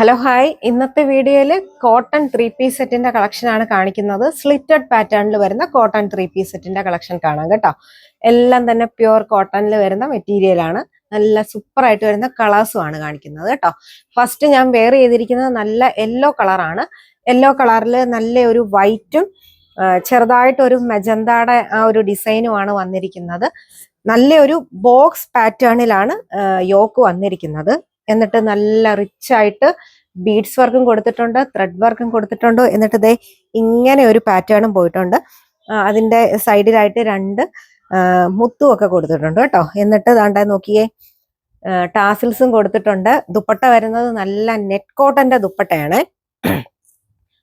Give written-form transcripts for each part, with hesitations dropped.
Hello hi, ഇന്നത്തെ വീഡിയോയിൽ cotton 3 piece സെറ്റിന്റെ കളക്ഷൻ ആണ് കാണിക്കുന്നത്. സ്ലിറ്റഡ് പാറ്റേണിൽ വരുന്ന കോട്ടൺ 3 പീസ് സെറ്റിന്റെ കളക്ഷൻ കാണാം കേട്ടോ. എല്ലാം തന്നെ പ്യുവർ കോട്ടണിൽ വരുന്ന മെറ്റീരിയൽ ആണ്. നല്ല സൂപ്പർ ആയിട്ട് വരുന്ന കളേഴ്സും ആണ് കാണിക്കുന്നത് കേട്ടോ. ഫസ്റ്റ് ഞാൻ വെയർ ചെയ്തിരിക്കുന്നത് നല്ല യെല്ലോ കളറാണ്. യെല്ലോ കളറിൽ നല്ല ഒരു വൈറ്റും ചെറുതായിട്ട് ഒരു മെജന്തയുടെ ആ ഒരു ഡിസൈനുമാണ് വന്നിരിക്കുന്നത്. നല്ല ഒരു ബോക്സ് പാറ്റേണിലാണ് യോക്ക് വന്നിരിക്കുന്നത്. എന്നിട്ട് നല്ല റിച്ച് ആയിട്ട് ബീഡ്സ് വർക്കും കൊടുത്തിട്ടുണ്ട്, ത്രെഡ് വർക്കും കൊടുത്തിട്ടുണ്ട്. എന്നിട്ട് ഇതേ ഇങ്ങനെ ഒരു പാറ്റേണും പോയിട്ടുണ്ട്. അതിന്റെ സൈഡിലായിട്ട് രണ്ട് മുത്തും ഒക്കെ കൊടുത്തിട്ടുണ്ട് കേട്ടോ. എന്നിട്ട് ദാണ്ട നോക്കിയേ, ടാസിൽസും കൊടുത്തിട്ടുണ്ട്. ദുപ്പട്ട വരുന്നത് നല്ല നെറ്റ് കോട്ടന്റെ ദുപ്പട്ടയാണ്.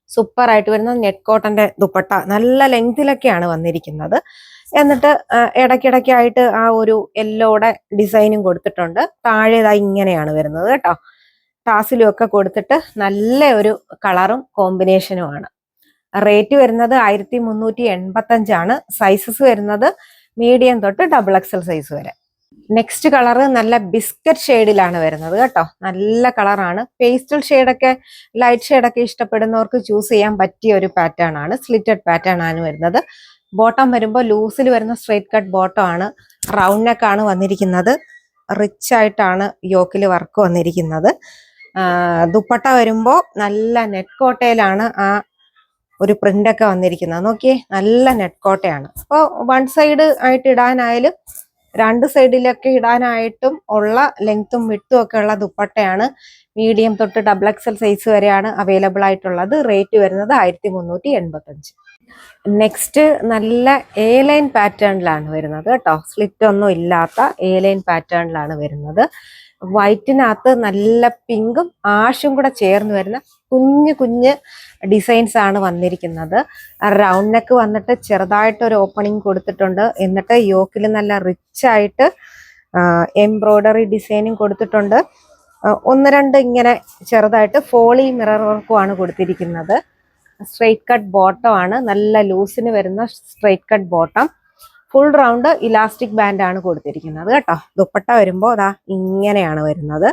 സൂപ്പർ ആയിട്ട് വരുന്ന നെറ്റ് കോട്ടന്റെ ദുപ്പട്ട നല്ല ലെങ്തിലൊക്കെയാണ് വന്നിരിക്കുന്നത്. എന്നിട്ട് ഇടയ്ക്കിടയ്ക്കായിട്ട് ആ ഒരു യെല്ലോയുടെ ഡിസൈനും കൊടുത്തിട്ടുണ്ട്. താഴേതാ ഇങ്ങനെയാണ് വരുന്നത് കേട്ടോ. ടാസിലും ഒക്കെ കൊടുത്തിട്ട് നല്ല ഒരു കളറും കോമ്പിനേഷനുമാണ്. റേറ്റ് വരുന്നത് 1385 സൈസസ് വരുന്നത് മീഡിയം തൊട്ട് XXL സൈസ് വരെ. നെക്സ്റ്റ് കളറ് നല്ല ബിസ്ക്കറ്റ് ഷെയ്ഡിലാണ് വരുന്നത് കേട്ടോ. നല്ല കളറാണ്. പേസ്റ്റൽ ഷെയ്ഡൊക്കെ ലൈറ്റ് ഷെയ്ഡൊക്കെ ഇഷ്ടപ്പെടുന്നവർക്ക് ചൂസ് ചെയ്യാൻ പറ്റിയ ഒരു പാറ്റേൺ ആണ്. സ്ലിറ്റഡ് പാറ്റേൺ ആണ് വരുന്നത്. ബോട്ടം വരുമ്പോൾ ലൂസിൽ വരുന്ന സ്ട്രേറ്റ് കട്ട് ബോട്ടം ആണ്. റൗണ്ട് നെക്ക് ആണ് വന്നിരിക്കുന്നത്. റിച്ച് ആയിട്ടാണ് യോക്കിൽ വർക്ക് വന്നിരിക്കുന്നത്. ദുപ്പട്ട വരുമ്പോൾ നല്ല നെറ്റ് കോട്ടയിലാണ് ആ ഒരു പ്രിന്റ് ഒക്കെ വന്നിരിക്കുന്നത്. നോക്കിയേ, നല്ല നെറ്റ് കോട്ടയാണ്. അപ്പോൾ വൺ സൈഡ് ആയിട്ട് ഇടാനായാലും രണ്ട് സൈഡിലൊക്കെ ഇടാനായിട്ടും ഉള്ള ലെങ്ത്തും വിട്ടും ഒക്കെ ഉള്ള ദുപ്പട്ടയാണ്. മീഡിയം തൊട്ട് XXL സൈസ് വരെയാണ് അവൈലബിൾ ആയിട്ടുള്ളത്. റേറ്റ് വരുന്നത് 1385. നെക്സ്റ്റ് നല്ല എ ലൈൻ പാറ്റേണിലാണ് വരുന്നത് കേട്ടോ. സ്ലിറ്റ് ഒന്നും ഇല്ലാത്ത എ ലൈൻ പാറ്റേണിലാണ് വരുന്നത്. വൈറ്റിനകത്ത് നല്ല പിങ്കും ആഷും കൂടെ ചേർന്ന് വരുന്ന കുഞ്ഞു കുഞ്ഞ് ഡിസൈൻസ് ആണ് വന്നിരിക്കുന്നത്. റൗണ്ട് നെക്ക് വന്നിട്ട് ചെറുതായിട്ടൊരു ഓപ്പണിങ് കൊടുത്തിട്ടുണ്ട്. എന്നിട്ട് യോക്കിൽ നല്ല റിച്ച് ആയിട്ട് എംബ്രോയ്ഡറി ഡിസൈനും കൊടുത്തിട്ടുണ്ട്. ഒന്ന് രണ്ട് ഇങ്ങനെ ചെറുതായിട്ട് ഫോളി മിറർ വർക്കും ആണ് കൊടുത്തിരിക്കുന്നത്. സ്ട്രൈറ്റ് കട്ട് ബോട്ടം ആണ്. നല്ല ലൂസിന് വരുന്ന straight cut bottom. Full round elastic band ആണ് കൊടുത്തിരിക്കുന്നത് കേട്ടോ. ദുപ്പട്ട വരുമ്പോൾ അതാ ഇങ്ങനെയാണ് വരുന്നത്.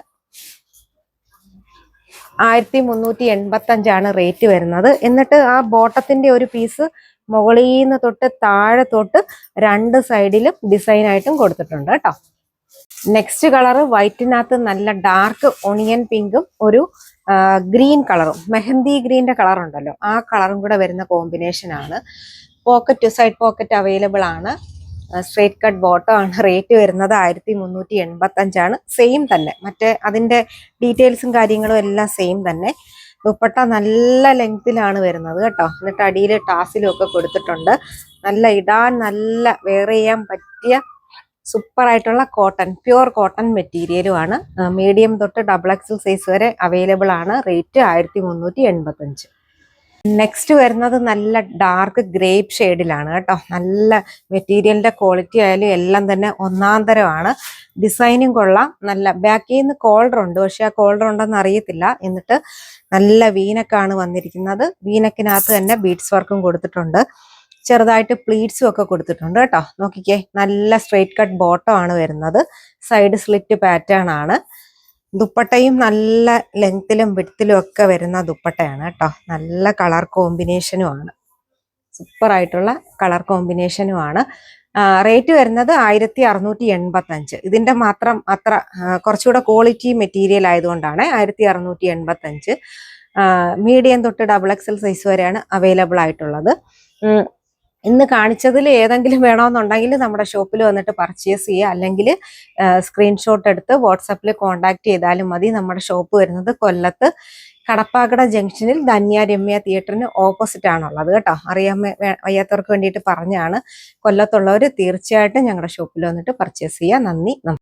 1385 റേറ്റ് വരുന്നത്. എന്നിട്ട് ആ ബോട്ടത്തിന്റെ ഒരു പീസ് മുകളിൽ നിന്ന് തൊട്ട് താഴെ തൊട്ട് രണ്ട് സൈഡിലും ഡിസൈൻ ആയിട്ടും കൊടുത്തിട്ടുണ്ട് കേട്ടോ. നെക്സ്റ്റ് കളറ് വൈറ്റിനകത്ത് നല്ല ഡാർക്ക് ഒണിയൻ പിങ്കും ഒരു ഗ്രീൻ കളറും, മെഹന്തി ഗ്രീന്റെ കളർ ഉണ്ടല്ലോ, ആ കളറും കൂടെ വരുന്ന കോമ്പിനേഷൻ ആണ്. പോക്കറ്റ്, സൈഡ് പോക്കറ്റ് അവൈലബിൾ ആണ്. സ്ട്രേറ്റ് കട്ട് ബോട്ടം ആണ്. റേറ്റ് വരുന്നത് 1385. സെയിം തന്നെ, മറ്റേ അതിന്റെ ഡീറ്റെയിൽസും കാര്യങ്ങളും എല്ലാം സെയിം തന്നെ. ദുപ്പട്ട നല്ല ലെങ്തിലാണ് വരുന്നത് കേട്ടോ. എന്നിട്ട് അടിയിൽ ടാസിലും ഒക്കെ കൊടുത്തിട്ടുണ്ട്. നല്ല ഇടാൻ നല്ല വെയർ ചെയ്യാൻ പറ്റിയ സൂപ്പർ ആയിട്ടുള്ള കോട്ടൺ, പ്യുവർ കോട്ടൺ മെറ്റീരിയലും ആണ്. മീഡിയം തൊട്ട് XXL സൈസ് വരെ അവൈലബിൾ ആണ്. റേറ്റ് 1385. നെക്സ്റ്റ് വരുന്നത് നല്ല ഡാർക്ക് ഗ്രേപ്പ് ഷെയ്ഡിലാണ് കേട്ടോ. നല്ല മെറ്റീരിയലിന്റെ ക്വാളിറ്റി ആയാലും എല്ലാം തന്നെ ഒന്നാം തരമാണ്. ഡിസൈനും കൊള്ളാം. നല്ല ബാക്കിൽ നിന്ന് കോളർ ഉണ്ട്, പക്ഷെ ആ കോളർ ഉണ്ടെന്ന് അറിയത്തില്ല. എന്നിട്ട് നല്ല വീനക്കാണ് വന്നിരിക്കുന്നത്. വീനക്കിനകത്ത് തന്നെ ബീഡ്സ് വർക്കും കൊടുത്തിട്ടുണ്ട്. ചെറുതായിട്ട് പ്ലീറ്റ്സും ഒക്കെ കൊടുത്തിട്ടുണ്ട് കേട്ടോ. നോക്കിക്കേ, നല്ല സ്ട്രേറ്റ് കട്ട് ബോട്ടം ആണ് വരുന്നത്. സൈഡ് സ്ലിറ്റ് പാറ്റേൺ ആണ്. ദുപ്പട്ടയും നല്ല ലെങ്ത്തിലും വിഡ്ത്തിലും ഒക്കെ വരുന്ന ദുപ്പട്ടയാണ് കേട്ടോ. നല്ല കളർ കോമ്പിനേഷനും ആണ്. സൂപ്പർ ആയിട്ടുള്ള കളർ കോമ്പിനേഷനും ആണ്. റേറ്റ് വരുന്നത് 1685. ഇതിന്റെ മാത്രം അത്ര കുറച്ചുകൂടെ ക്വാളിറ്റി മെറ്റീരിയൽ ആയതുകൊണ്ടാണ് 1685. മീഡിയം തൊട്ട് XXL സൈസ് വരെയാണ് അവൈലബിൾ ആയിട്ടുള്ളത്. ഇന്ന് കാണിച്ചതിൽ ഏതെങ്കിലും വേണമെന്നുണ്ടെങ്കിൽ നമ്മുടെ ഷോപ്പിൽ വന്നിട്ട് പർച്ചേസ് ചെയ്യുക. അല്ലെങ്കിൽ സ്ക്രീൻഷോട്ട് എടുത്ത് വാട്സാപ്പിൽ കോൺടാക്ട് ചെയ്താലും മതി. നമ്മുടെ ഷോപ്പ് വരുന്നത് കൊല്ലത്ത് കടപ്പാക്കട ജംഗ്ഷനിൽ ധന്യ രമ്യ തിയേറ്ററിന് ഓപ്പോസിറ്റ് ആണുള്ളത് കേട്ടോ. അറിയാൻ വയ്യാത്തവർക്ക് വേണ്ടിയിട്ട് പറഞ്ഞാണ്. കൊല്ലത്തുള്ളവർ തീർച്ചയായിട്ടും ഞങ്ങളുടെ ഷോപ്പിൽ വന്നിട്ട് പർച്ചേസ് ചെയ്യുക. നന്ദി.